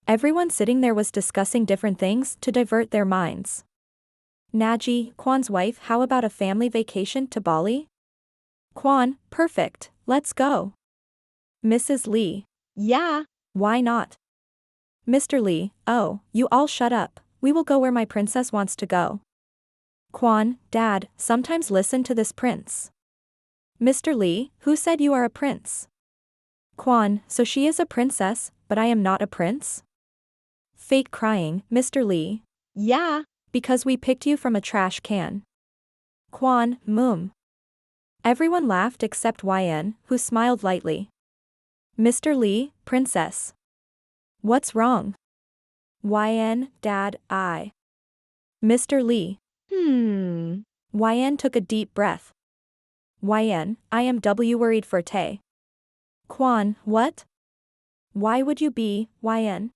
Everyone sitting there was discussing different things to divert their minds. Naji, Kwan's wife, how about a family vacation to Bali? Kwan, perfect, let's go. Mrs. Lee. Yeah. Why not? Mr. Lee, oh, you all shut up, we will go where my princess wants to go. Kwan, Dad, sometimes listen to this prince. Mr. Lee, who said you are a prince? Kwan, so she is a princess, but I am not a prince? Fake crying, Mr. Lee. Yeah. Because we picked you from a trash can. Kwan, Everyone laughed except YN, who smiled lightly. Mr. Lee, princess. What's wrong? YN, Dad, I. Mr. Lee. YN took a deep breath. YN, I am worried for Tae. Kwan, what? Why would you be, YN?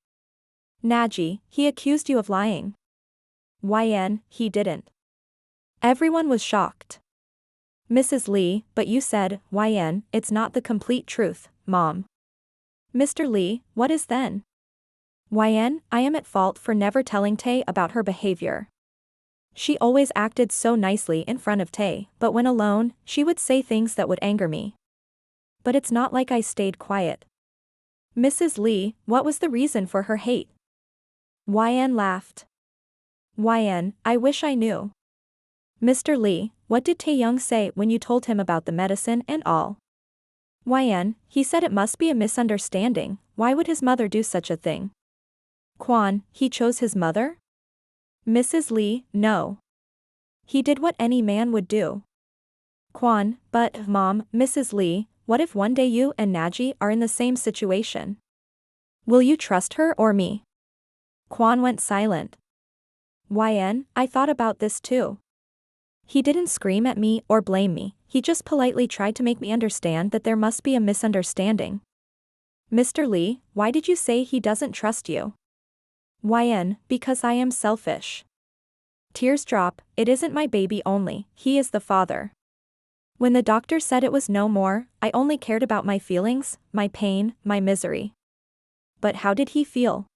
Naji, he accused you of lying. YN, he didn't. Everyone was shocked. Mrs. Lee, but you said, YN, it's not the complete truth, Mom. Mr. Lee, what is then? YN, I am at fault for never telling Tae about her behavior. She always acted so nicely in front of Tae, but when alone, she would say things that would anger me. But it's not like I stayed quiet. Mrs. Lee, what was the reason for her hate? YN laughed. YN, I wish I knew. Mr. Lee, what did Taehyung say when you told him about the medicine and all? YN, he said it must be a misunderstanding, why would his mother do such a thing? Kwan, he chose his mother? Mrs. Lee, no. He did what any man would do. Kwan, but, Mom, Mrs. Lee, what if one day you and Naji are in the same situation? Will you trust her or me? Kwan went silent. YN, I thought about this too. He didn't scream at me or blame me, he just politely tried to make me understand that there must be a misunderstanding. Mr. Lee, why did you say he doesn't trust you? YN, because I am selfish. Tears drop, it isn't my baby only, he is the father. When the doctor said it was no more, I only cared about my feelings, my pain, my misery. But how did he feel?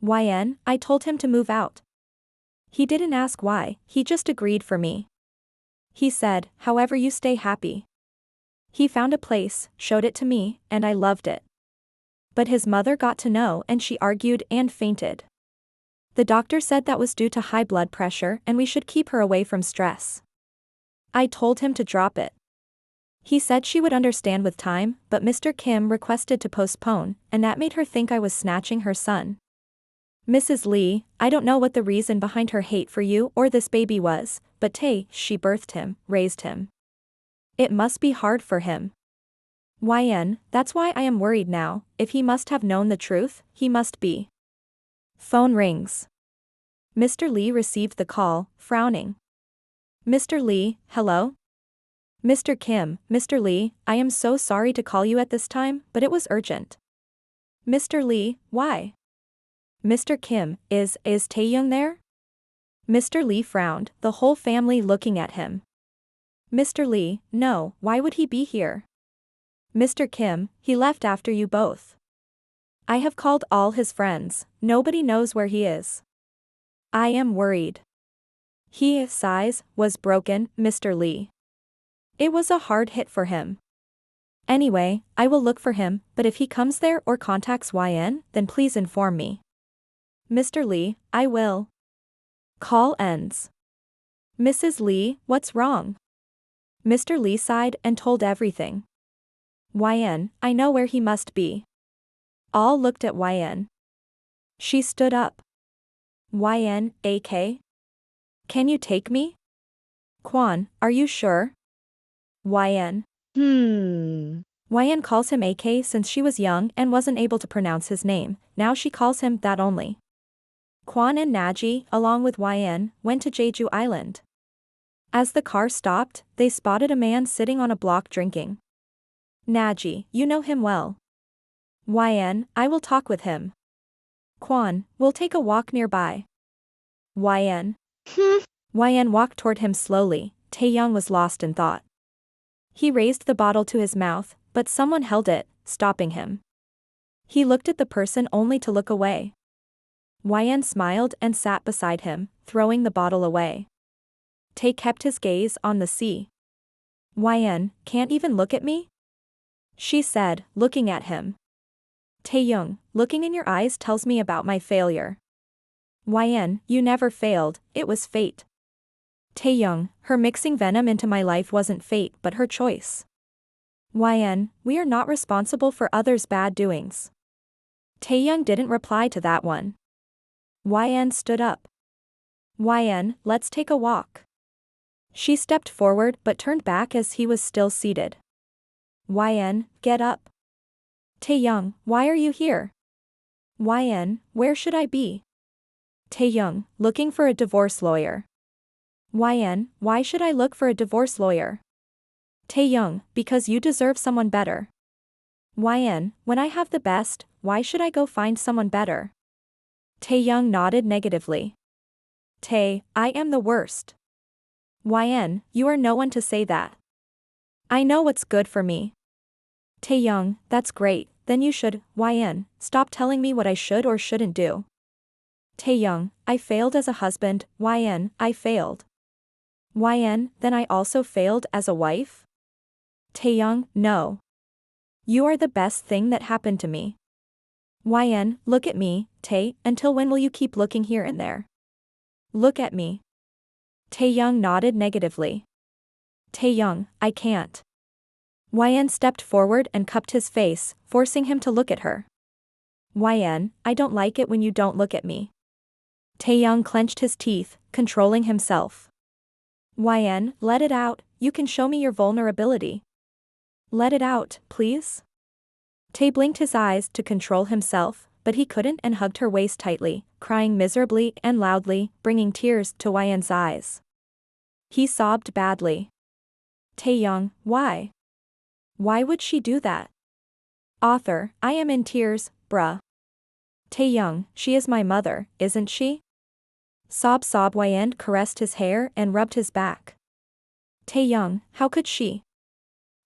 YN, I told him to move out. He didn't ask why, he just agreed for me. He said, however you stay happy. He found a place, showed it to me, and I loved it. But his mother got to know and she argued and fainted. The doctor said that was due to high blood pressure and we should keep her away from stress. I told him to drop it. He said she would understand with time, but Mr. Kim requested to postpone, and that made her think I was snatching her son. Mrs. Lee, I don't know what the reason behind her hate for you or this baby was, but Tae, she birthed him, raised him. It must be hard for him. YN, that's why I am worried now, if he must have known the truth, he must be. Phone rings. Mr. Lee received the call, frowning. Mr. Lee, hello? Mr. Kim, Mr. Lee, I am so sorry to call you at this time, but it was urgent. Mr. Lee, why? Mr. Kim, is Taehyung there? Mr. Lee frowned, the whole family looking at him. Mr. Lee, no, why would he be here? Mr. Kim, he left after you both. I have called all his friends, nobody knows where he is. I am worried. He, sighs, was broken, Mr. Lee. It was a hard hit for him. Anyway, I will look for him, but if he comes there or contacts YN, then please inform me. Mr. Lee, I will. Call ends. Mrs. Lee, what's wrong? Mr. Lee sighed and told everything. YN, I know where he must be. All looked at YN. She stood up. YN, AK? Can you take me? Kwan, are you sure? YN. YN calls him AK since she was young and wasn't able to pronounce his name, now she calls him that only. Kwan and Naji, along with YN, went to Jeju Island. As the car stopped, they spotted a man sitting on a block drinking. Naji, you know him well. YN, I will talk with him. Kwan, we'll take a walk nearby. YN. YN walked toward him slowly, Taehyung was lost in thought. He raised the bottle to his mouth, but someone held it, stopping him. He looked at the person only to look away. YN smiled and sat beside him, throwing the bottle away. Tae kept his gaze on the sea. YN, can't even look at me? She said, looking at him. Taehyung, looking in your eyes tells me about my failure. YN, you never failed, it was fate. Taehyung, her mixing venom into my life wasn't fate but her choice. YN, we are not responsible for others' bad doings. Taehyung didn't reply to that one. YN stood up. YN, let's take a walk. She stepped forward but turned back as he was still seated. YN, get up. Taehyung, why are you here? YN, where should I be? Taehyung, looking for a divorce lawyer. YN, why should I look for a divorce lawyer? Taehyung, because you deserve someone better. YN, when I have the best, why should I go find someone better? Taehyung nodded negatively. Tae, I am the worst. YN, you are no one to say that. I know what's good for me. Taehyung, that's great, then you should, YN, stop telling me what I should or shouldn't do. Taehyung, I failed as a husband, YN, I failed. YN, then I also failed as a wife? Taehyung, no. You are the best thing that happened to me. YN, look at me, Tae, until when will you keep looking here and there? Look at me. Taehyung nodded negatively. Taehyung, I can't. YN stepped forward and cupped his face, forcing him to look at her. YN, I don't like it when you don't look at me. Taehyung clenched his teeth, controlling himself. YN, let it out, you can show me your vulnerability. Let it out, please. Tae blinked his eyes to control himself, but he couldn't and hugged her waist tightly, crying miserably and loudly, bringing tears to YN's eyes. He sobbed badly. Taehyung, why? Why would she do that? Author, I am in tears, bruh. Taehyung, she is my mother, isn't she? Sob. YN caressed his hair and rubbed his back. Taehyung, how could she?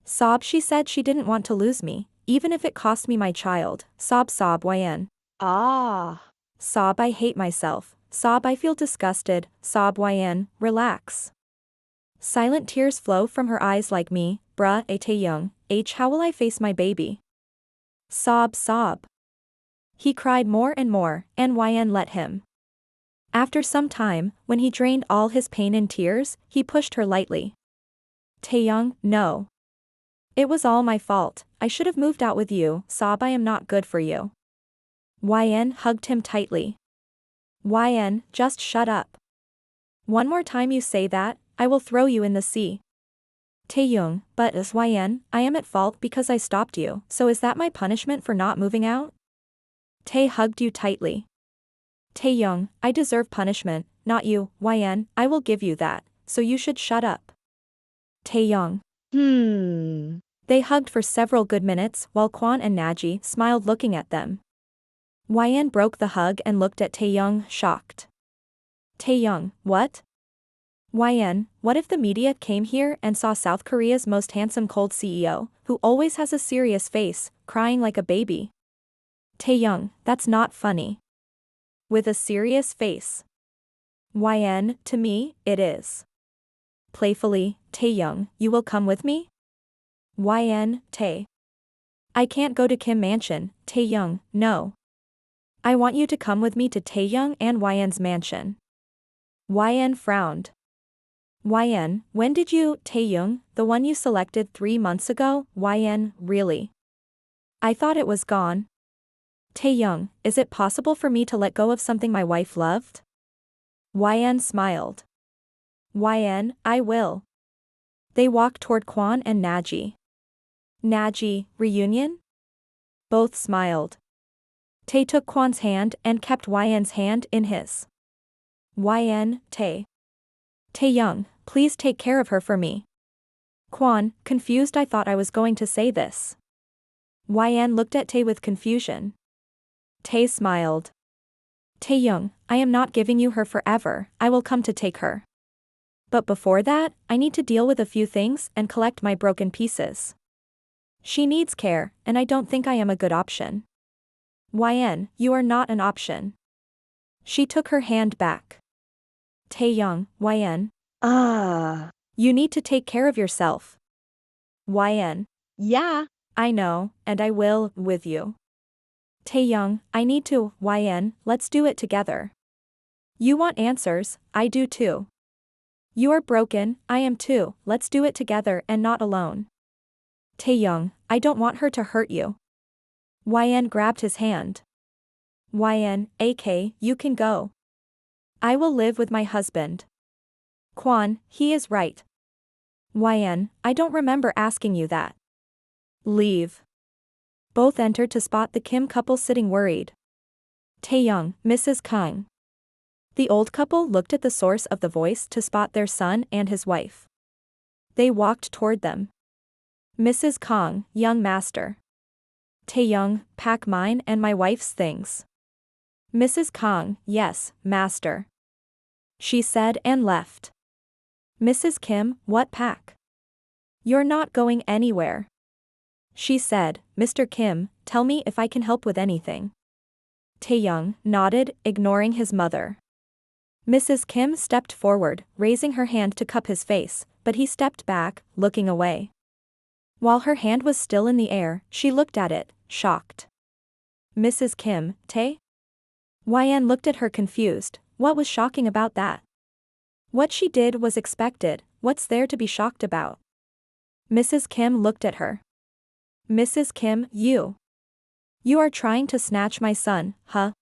Sob, she said she didn't want to lose me, even if it cost me my child. Sob. YN. Ah. Sob, I hate myself. Sob, I feel disgusted. Sob. YN, relax. Silent tears flow from her eyes like me, bruh. Taehyung, how will I face my baby? Sob. He cried more and more, and YN let him. After some time, when he drained all his pain in tears, he pushed her lightly. Taehyung, no. It was all my fault, I should have moved out with you. Sob, I am not good for you. YN hugged him tightly. YN, just shut up. One more time you say that, I will throw you in the sea. Taehyung, but as YN, I am at fault because I stopped you, so is that my punishment for not moving out? Tae hugged you tightly. Taehyung, I deserve punishment, not you. YN, I will give you that, so you should shut up. Taehyung. They hugged for several good minutes while Kwon and Naji smiled looking at them. YN broke the hug and looked at Taehyung, shocked. Taehyung, what? YN, what if the media came here and saw South Korea's most handsome cold CEO, who always has a serious face, crying like a baby? Taehyung, that's not funny. With a serious face. YN, to me, it is. Playfully, Taehyung, you will come with me? YN, Tae. I can't go to Kim Mansion. Taehyung, no. I want you to come with me to Taehyung and YN's mansion. YN frowned. YN, when did you, Taehyung, the one you selected 3 months ago? YN, really? I thought it was gone. Taehyung, is it possible for me to let go of something my wife loved? YN smiled. YN, I will. They walked toward Kwon and Naji. Naji, reunion? Both smiled. Tae took Kwon's hand and kept YN's hand in his. YN, Tae. Taehyung, please take care of her for me. Kwon, confused. I thought I was going to say this. YN looked at Tae with confusion. Tae smiled. Taehyung, I am not giving you her forever, I will come to take her. But before that, I need to deal with a few things and collect my broken pieces. She needs care, and I don't think I am a good option. YN, you are not an option. She took her hand back. Taehyung, YN. You need to take care of yourself. YN. Yeah. I know, and I will, with you. Taehyung, I need to, YN, let's do it together. You want answers, I do too. You are broken, I am too, let's do it together and not alone. Taehyung, I don't want her to hurt you. YN grabbed his hand. YN, AK, you can go. I will live with my husband. Kwon, he is right. YN, I don't remember asking you that. Leave. Both entered to spot the Kim couple sitting worried. Taehyung, Mrs. Kang. The old couple looked at the source of the voice to spot their son and his wife. They walked toward them. Mrs. Kang, young master. Taehyung, pack mine and my wife's things. Mrs. Kang, yes, master. She said and left. Mrs. Kim, what pack? You're not going anywhere. She said, Mr. Kim, tell me if I can help with anything. Taehyung nodded, ignoring his mother. Mrs. Kim stepped forward, raising her hand to cup his face, but he stepped back, looking away. While her hand was still in the air, she looked at it, shocked. Mrs. Kim, Tae? YN looked at her confused. What was shocking about that? What she did was expected, what's there to be shocked about? Mrs. Kim looked at her. Mrs. Kim, you. You are trying to snatch my son, huh?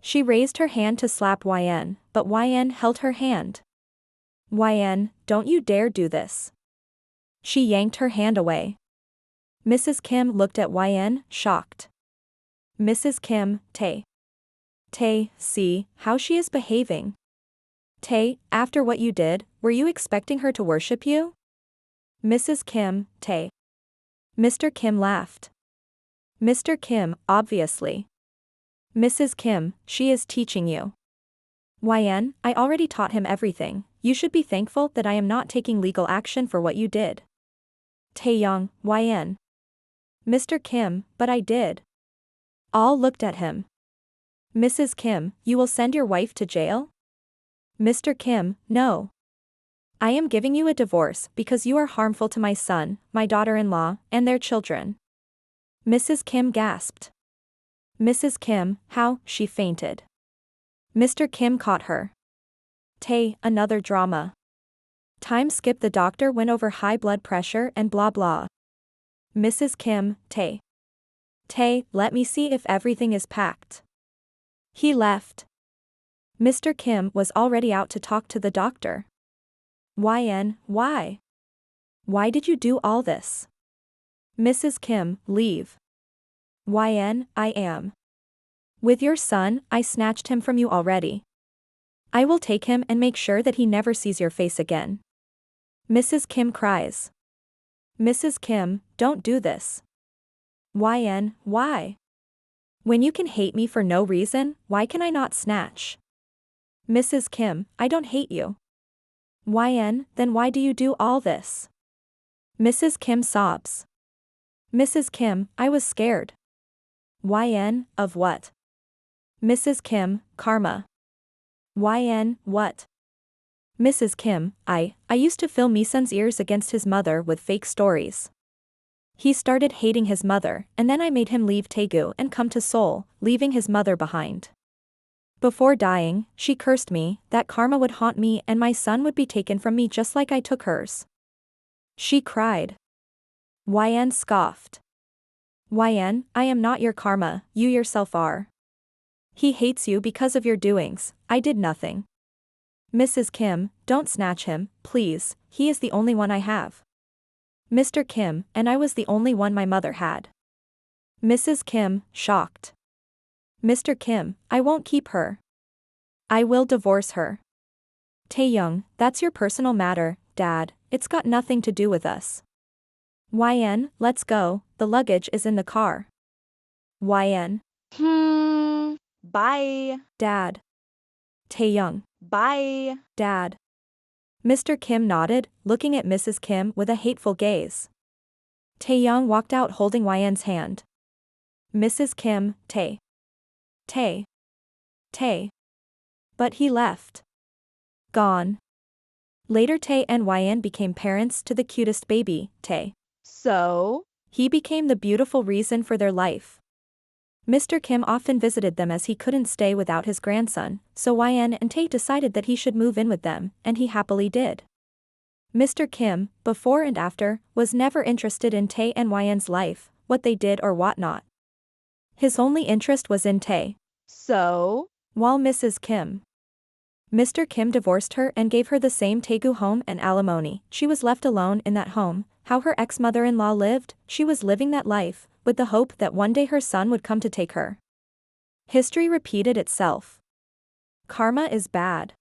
She raised her hand to slap YN, but YN held her hand. YN, don't you dare do this. She yanked her hand away. Mrs. Kim looked at YN, shocked. Mrs. Kim, Tae. Tae, see how she is behaving. Tae, after what you did, were you expecting her to worship you? Mrs. Kim, Tae. Mr. Kim laughed. Mr. Kim, obviously. Mrs. Kim, she is teaching you. YN, I already taught him everything, you should be thankful that I am not taking legal action for what you did. Taehyung, YN. Mr. Kim, but I did. All looked at him. Mrs. Kim, you will send your wife to jail? Mr. Kim, no. I am giving you a divorce because you are harmful to my son, my daughter-in-law, and their children. Mrs. Kim gasped. Mrs. Kim, how? She fainted. Mr. Kim caught her. Tae, another drama. Time skip. The doctor went over high blood pressure and blah blah. Mrs. Kim, Tae. Tae, let me see if everything is packed. He left. Mr. Kim was already out to talk to the doctor. YN, why? Why did you do all this? Mrs. Kim, leave. YN, I am. With your son, I snatched him from you already. I will take him and make sure that he never sees your face again. Mrs. Kim cries. Mrs. Kim, don't do this. YN, why? When you can hate me for no reason, why can I not snatch? Mrs. Kim, I don't hate you. YN, then why do you do all this? Mrs. Kim sobs. Mrs. Kim, I was scared. YN, of what? Mrs. Kim, karma. YN, what? Mrs. Kim, I used to fill Misun's ears against his mother with fake stories. He started hating his mother, and then I made him leave Daegu and come to Seoul, leaving his mother behind. Before dying, she cursed me, that karma would haunt me and my son would be taken from me just like I took hers. She cried. YN scoffed. YN, I am not your karma, you yourself are. He hates you because of your doings, I did nothing. Mrs. Kim, don't snatch him, please, he is the only one I have. Mr. Kim, and I was the only one my mother had. Mrs. Kim, shocked. Mr. Kim, I won't keep her. I will divorce her. Taehyung, that's your personal matter, Dad, it's got nothing to do with us. YN, let's go, the luggage is in the car. YN. Bye. Dad. Taehyung. Bye. Dad. Mr. Kim nodded, looking at Mrs. Kim with a hateful gaze. Taehyung walked out holding YN's hand. Mrs. Kim, Tae. But he left. Gone. Later Tae and Hyen became parents to the cutest baby, Tae. So? He became the beautiful reason for their life. Mr. Kim often visited them as he couldn't stay without his grandson, so Hyen and Tae decided that he should move in with them, and he happily did. Mr. Kim, before and after, was never interested in Tae and Hyen's life, what they did or whatnot. His only interest was in Tae. So? While Mr. Kim divorced her and gave her the same Taegu home and alimony, she was left alone in that home. How her ex-mother-in-law lived, she was living that life, with the hope that one day her son would come to take her. History repeated itself. Karma is bad.